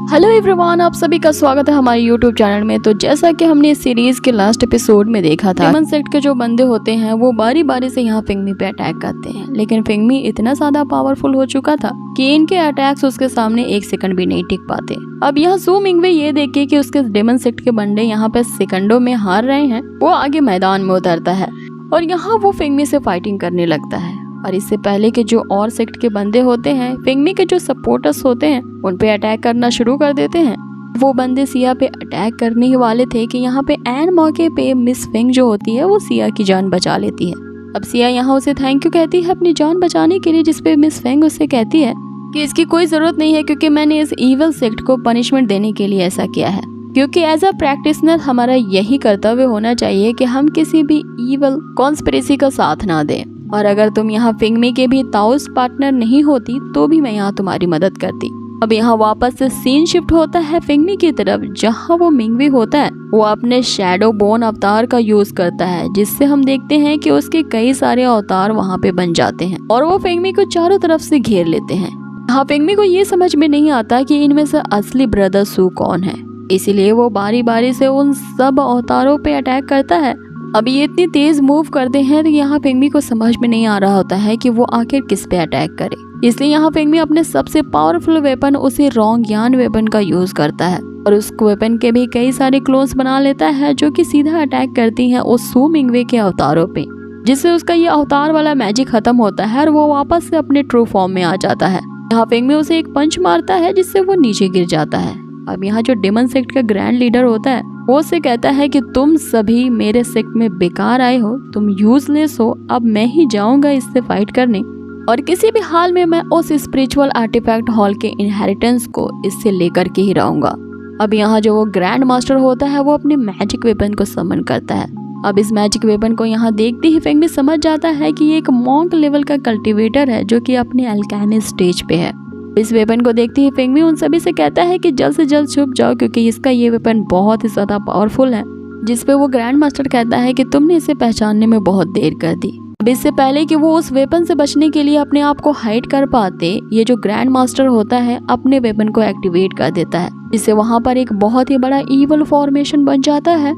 Hello everyone, आप सभी का स्वागत है हमारे यूट्यूब चैनल में। तो जैसा कि हमने इस सीरीज के लास्ट एपिसोड में देखा था, डेमन सेक्ट के जो बंदे होते हैं वो बारी बारी से यहाँ फिंगमी पे अटैक करते हैं, लेकिन फिंगमी इतना ज्यादा पावरफुल हो चुका था कि इनके अटैक्स उसके सामने एक सेकंड भी नहीं टिक पाते। अब यहाँ सू मिंगवे ये देखे कि उसके डेमन सेक्ट के बंदे यहाँ पे सेकंडों में हार रहे हैं, वो आगे मैदान में उतरता है और यहाँ वो फिंगमी से फाइटिंग करने लगता है। और इससे पहले के जो और सेक्ट के बंदे होते हैं, फिंगमी के जो सपोर्टर्स होते हैं, उन पे अटैक करना शुरू कर देते हैं। वो बंदे सिया पे अटैक करने ही वाले थे कि यहाँ पे एन मौके पे मिस फिंग जो होती है वो सिया की जान बचा लेती है। अब सिया यहाँ उसे थैंक यू कहती है अपनी जान बचाने के लिए, जिसपे मिस फिंग उससे कहती है कि इसकी कोई जरूरत नहीं है क्योंकि मैंने इस ईवल सेक्ट को पनिशमेंट देने के लिए ऐसा किया है, क्योंकि एज अ प्रैक्टिशनर हमारा यही कर्तव्य होना चाहिए कि हम किसी भी ईवल कॉन्स्पिरेसी का साथ ना दें। और अगर तुम यहाँ फिंगमी के भी ताउस पार्टनर नहीं होती तो भी मैं यहाँ तुम्हारी मदद करती। अब यहाँ वापस से सीन शिफ्ट होता है फिंगमी की तरफ, जहाँ वो मिंगवी होता है वो अपने शैडो बोन अवतार का यूज करता है, जिससे हम देखते हैं कि उसके कई सारे अवतार वहाँ पे बन जाते हैं और वो फिंगमी को चारों तरफ से घेर लेते हैं। यहाँ फिंगमी को ये समझ में नहीं आता कि इनमें से असली ब्रदर सू कौन है, इसीलिए वो बारी बारी से उन सब अवतारों पे अटैक करता है। अब ये इतनी तेज मूव करते हैं तो यहाँ फिंगमी को समझ में नहीं आ रहा होता है कि वो आखिर किस पे अटैक करे, इसलिए यहाँ फिंगमी अपने सबसे पावरफुल वेपन उसी रोंग यान वेपन का यूज करता है और उस वेपन के भी कई सारे क्लोन्स बना लेता है जो कि सीधा अटैक करती हैं उस सू मिंगवे के अवतारों पे, जिससे उसका ये अवतार वाला मैजिक खत्म होता है और वो वापस से अपने ट्रू फॉर्म में आ जाता है। यहाँ फिंगमी उसे एक पंच मारता है जिससे वो नीचे गिर जाता है। अब यहाँ जो डेमन सेक्ट का ग्रैंड लीडर होता है वो उससे कहता है कि तुम सभी मेरे सेक्ट में बेकार आए हो, तुम यूजलेस हो, अब मैं ही जाऊंगा इससे फाइट करने और किसी भी हाल में मैं उस स्पिरिचुअल आर्टिफैक्ट हॉल के इनहेरिटेंस को इससे लेकर के ही रहूंगा। अब यहाँ जो वो ग्रैंड मास्टर होता है वो अपने मैजिक वेपन को समन करता है। अब इस मैजिक वेपन को यहाँ देखते ही फिंगमी समझ जाता है कि ये एक मॉन्क लेवल का कल्टिवेटर है जो कि अपने अल्केमिस्ट स्टेज पे है। इस वेपन को देखते ही फिंगमी उन सभी से कहता है कि जल्द से जल्द छुप जाओ क्योंकि इसका ये वेपन बहुत ही ज्यादा पावरफुल है, जिसपे वो ग्रैंड मास्टर कहता है कि तुमने इसे पहचानने में बहुत देर कर दी। अब इससे पहले कि वो उस वेपन से बचने के लिए अपने आप को हाइड कर पाते, ये जो ग्रैंड मास्टर होता है अपने वेपन को एक्टिवेट कर देता है, जिससे वहाँ पर एक बहुत ही बड़ा ईवल फॉर्मेशन बन जाता है।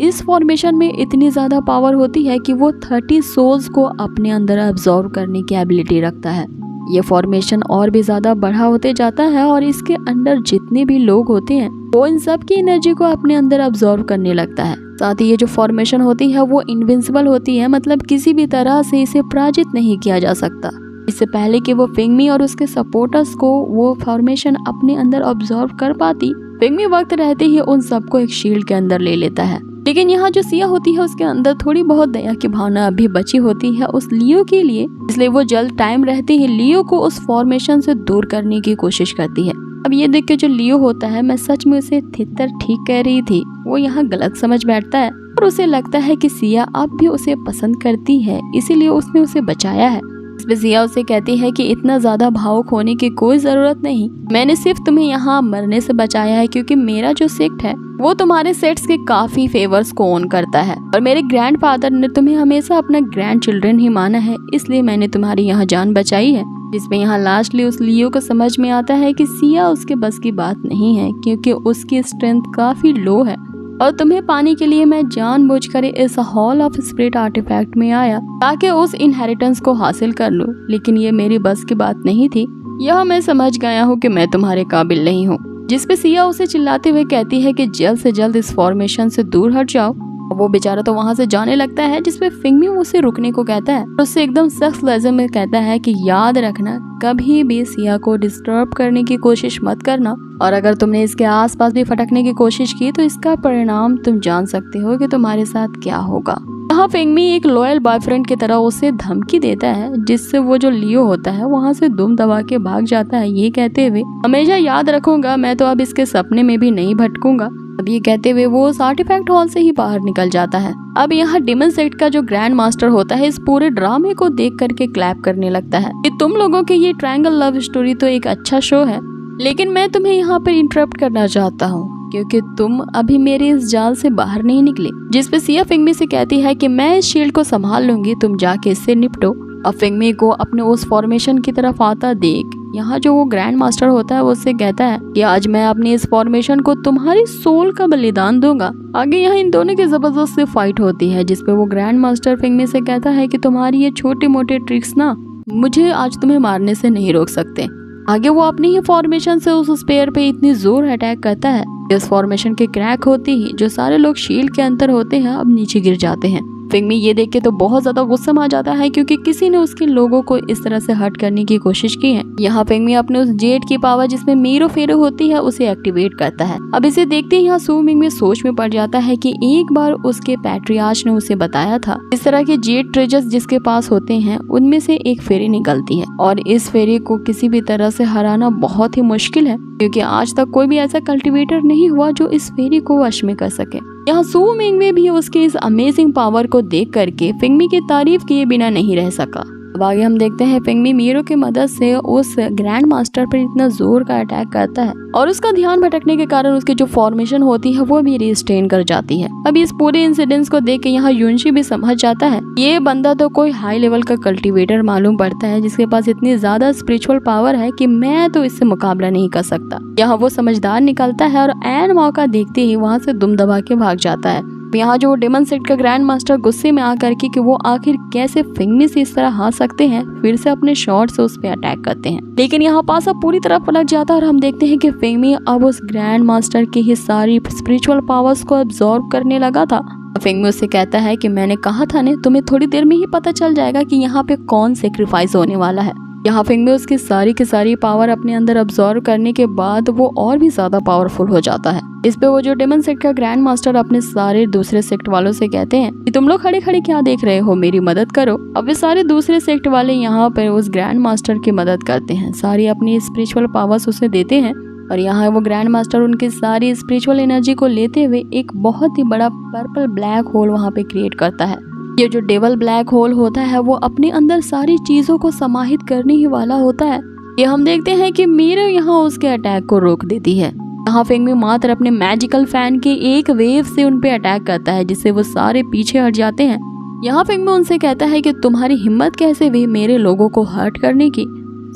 इस फॉर्मेशन में इतनी ज्यादा पावर होती है कि वो 30 सोल्स को अपने अंदर अब्सॉर्ब करने की एबिलिटी रखता है। ये फॉर्मेशन और भी ज्यादा बड़ा होते जाता है और इसके अंदर जितने भी लोग होते हैं वो इन सब की एनर्जी को अपने अंदर अब्सॉर्ब करने लगता है। साथ ही ये जो फॉर्मेशन होती है वो इनविंसिबल होती है, मतलब किसी भी तरह से इसे पराजित नहीं किया जा सकता। इससे पहले कि वो फिंगमी और उसके सपोर्टर्स को वो फॉर्मेशन अपने अंदर अब्सॉर्ब कर पाती, फिंगमी वक्त रहते ही उन सबको एक शील्ड के अंदर ले लेता है। लेकिन यहाँ जो सिया होती है उसके अंदर थोड़ी बहुत दया की भावना अभी बची होती है उस लियो के लिए, इसलिए वो जल्द टाइम रहते ही लियो को उस फॉर्मेशन से दूर करने की कोशिश करती है। अब ये देख के जो लियो होता है, मैं सच में उसे थितर ठीक कह रही थी, वो यहाँ गलत समझ बैठता है और उसे लगता है कि सिया अब भी उसे पसंद करती है, इसीलिए उसने उसे बचाया है। इसमें सिया उसे कहती है कि इतना ज्यादा भावुक होने की कोई जरूरत नहीं, मैंने सिर्फ तुम्हें यहाँ मरने से बचाया है क्योंकि मेरा जो सेक्ट है वो तुम्हारे सेट्स के काफी फेवर्स को ओन करता है और मेरे ग्रैंड फादर ने तुम्हें हमेशा अपना ग्रैंड चिल्ड्रन ही माना है, इसलिए मैंने तुम्हारी यहाँ जान बचाई है। जिसमें यहाँ लास्टली उस लियो को समझ में आता है कि सिया उसके बस की बात नहीं है क्योंकि उसकी स्ट्रेंथ काफी लो है और तुम्हें पाने के लिए मैं जानबूझकर इस हॉल ऑफ स्पिरिट आर्टिफैक्ट में आया ताकि उस इनहेरिटेंस को हासिल कर लूं, लेकिन ये मेरी बस की बात नहीं थी। यह मैं समझ गया हूँ कि मैं तुम्हारे काबिल नहीं हूँ। जिसपे सिया उसे चिल्लाते हुए कहती है कि जल्द से जल्द इस फॉर्मेशन से दूर हट जाओ। वो बेचारा तो वहाँ से जाने लगता है, जिसपे फिंगमी उसे रुकने को कहता है और उससे एकदम सख्त लहजे में कहता है कि याद रखना कभी भी सिया को डिस्टर्ब करने की कोशिश मत करना और अगर तुमने इसके आसपास भी फटकने की कोशिश की तो इसका परिणाम तुम जान सकते हो कि तुम्हारे साथ क्या होगा। यहाँ फिंगमी एक लॉयल बॉयफ्रेंड की तरह उसे धमकी देता है, जिससे वो जो लियो होता है वहाँ से दुम दबा के भाग जाता है, ये कहते हुए हमेशा याद रखूंगा, मैं तो अब इसके सपने में भी नहीं भटकूंगा। अब ये कहते हुए वो उस आर्टिफैक्ट हॉल से ही बाहर निकल जाता है। अब यहाँ डेमन सेक्ट का जो ग्रैंड मास्टर होता है इस पूरे ड्रामे को देख करके क्लैप करने लगता है कि तुम लोगों के ये ट्रायंगल लव स्टोरी तो एक अच्छा शो है, लेकिन मैं तुम्हें यहाँ पर इंटरप्ट करना चाहता हूँ क्योंकि तुम अभी मेरे इस जाल से बाहर नहीं निकले। जिसपे सिया फिंगमी से कहती है कि मैं इस शील्ड को संभाल लूंगी, तुम जाके इससे निपटो। अब फिंगमी को अपने उस फॉर्मेशन की तरफ आता देख यहाँ जो वो ग्रैंड मास्टर होता है वो उससे कहता है कि आज मैं अपनी इस फॉर्मेशन को तुम्हारी सोल का बलिदान दूंगा। आगे यहाँ इन दोनों की जबरदस्त से फाइट होती है, जिसपे वो ग्रैंड मास्टर फिंगमी से कहता है कि तुम्हारी ये छोटे मोटे ट्रिक्स ना मुझे आज तुम्हें मारने से नहीं रोक सकते। आगे वो अपनी ही फॉर्मेशन से उस स्पेयर पे इतनी जोर अटैक करता है, इस फॉर्मेशन के क्रैक होते ही जो सारे लोग शील्ड के अंदर होते हैं अब नीचे गिर जाते हैं। फिंगमी ये देख के तो बहुत ज्यादा गुस्सा में आ जाता है, क्योंकि किसी ने उसके लोगों को इस तरह से हर्ट करने की कोशिश की है। यहाँ फिंगमी अपने उस जेट की पावर जिसमें मीरो फेरो होती है उसे एक्टिवेट करता है। अब इसे देखते ही यहाँ सू मिंगमी सोच में पड़ जाता है कि एक बार उसके पैट्रियार्च ने उसे बताया था इस तरह के जेट ट्रेजर्स जिसके पास होते हैं उनमें से एक फेरी निकलती है, और इस फेरी को किसी भी तरह से हराना बहुत ही मुश्किल है, क्योंकि आज तक कोई भी ऐसा कल्टिवेटर नहीं हुआ जो इस फेरी को वश में कर सके। यहाँ सू मिंगमी भी उसके इस अमेजिंग पावर को देख करके फिंगमी की तारीफ किए बिना नहीं रह सका। अब आगे हम देखते हैं फिंगमी मीरो की मदद से उस ग्रैंड मास्टर पर इतना जोर का अटैक करता है, और उसका ध्यान भटकने के कारण उसकी जो फॉर्मेशन होती है वो भी रिस्टेन कर जाती है। अब इस पूरे इंसिडेंट्स को देख के यहाँ युनशी भी समझ जाता है ये बंदा तो कोई हाई लेवल का कल्टिवेटर मालूम पड़ता है, जिसके पास इतनी ज्यादा स्पिरिचुअल पावर है कि मैं तो इससे मुकाबला नहीं कर सकता। यहाँ वो समझदार निकलता है और ऐन मौका देखते ही वहाँ से दुम दबा के भाग जाता है। यहाँ जो डेमन सेक्ट का ग्रैंड मास्टर गुस्से में आकर के कि वो आखिर कैसे फिंगमी से इस तरह हार सकते हैं, फिर से अपने शॉट से उस पे अटैक करते हैं, लेकिन यहाँ पासा पूरी तरह पलट जाता है और हम देखते हैं कि फिंगमी अब उस ग्रैंड मास्टर की ही सारी स्पिरिचुअल पावर्स को एब्जॉर्ब करने लगा था। फिंगमी उससे कहता है कि मैंने कहा था ने तुम्हें थोड़ी देर में ही पता चल जाएगा कि यहाँ पे कौन सेक्रीफाइस होने वाला है। यहाँ फिंगमी उसकी सारी की सारी पावर अपने अंदर अब्सॉर्ब करने के बाद वो और भी ज्यादा पावरफुल हो जाता है। इस पे वो जो डेमन सेक्ट का ग्रैंड मास्टर अपने सारे दूसरे सेक्ट वालों से कहते हैं कि तुम लोग खड़े खड़े क्या देख रहे हो, मेरी मदद करो। अब वे सारे दूसरे सेक्ट वाले यहाँ पर उस ग्रैंड मास्टर की मदद करते हैं, सारी अपनी स्पिरिचुअल पावर्स उसे देते हैं, और यहाँ वो ग्रैंड मास्टर उनकी सारी स्पिरिचुअल एनर्जी को लेते हुए एक बहुत ही बड़ा पर्पल ब्लैक होल वहाँ पे क्रिएट करता है। ये जो डेवल ब्लैक होल होता है वो अपने अंदर सारी चीजों को समाहित करने ही वाला होता है। ये हम देखते हैं कि मीरो यहाँ उसके अटैक को रोक देती है। यहाँ फिंगमी मात्र अपने मैजिकल फैन के एक वेव से उन पे अटैक करता है, जिससे वो सारे पीछे हट जाते हैं। यहाँ फिंगमी उनसे कहता है कि तुम्हारी हिम्मत कैसे हुई मेरे लोगों को हर्ट करने की,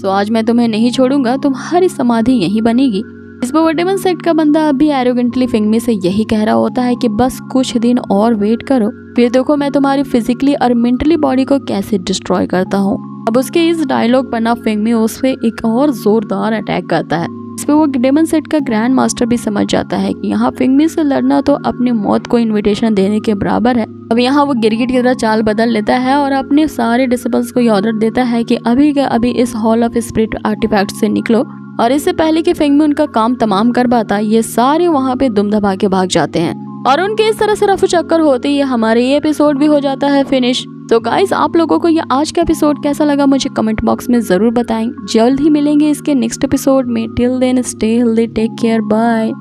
तो आज मैं तुम्हें नहीं छोड़ूंगा, तुम्हारी समाधि यहीं बनेगी। इस पर वो डेमन सेक्ट का बंदा अब भी एरोगेंटली फिंगमी से यही कह रहा होता है कि बस कुछ दिन और वेट करो, फिर देखो मैं तुम्हारी फिजिकली और मेंटली बॉडी को कैसे डिस्ट्रॉय करता हूँ। अब उसके इस डायलॉग पर ना फिंगमी उस पे एक और जोरदार अटैक करता है। इस पे वो डेमन सेक्ट का ग्रैंड मास्टर भी समझ जाता है कि यहाँ फिंगमी से लड़ना तो अपनी मौत को इन्विटेशन देने के बराबर है। अब यहाँ वो गिरगिट की तरह चाल बदल लेता है और अपने सारे डिसिपल्स को ऑर्डर देता है कि अभी के अभी इस हॉल ऑफ स्पिरिट आर्टिफैक्ट से निकलो, और इससे पहले कि फिंगमी उनका काम तमाम कर पाता ये सारे वहाँ पे दुम दबा के भाग जाते हैं, और उनके इस तरह से रफू चक्कर होते ही हमारे ये एपिसोड भी हो जाता है फिनिश। तो गाइस आप लोगों को ये आज का एपिसोड कैसा लगा मुझे कमेंट बॉक्स में जरूर बताएं। जल्द ही मिलेंगे इसके नेक्स्ट एपिसोड में। Till then stay healthy, take care, bye.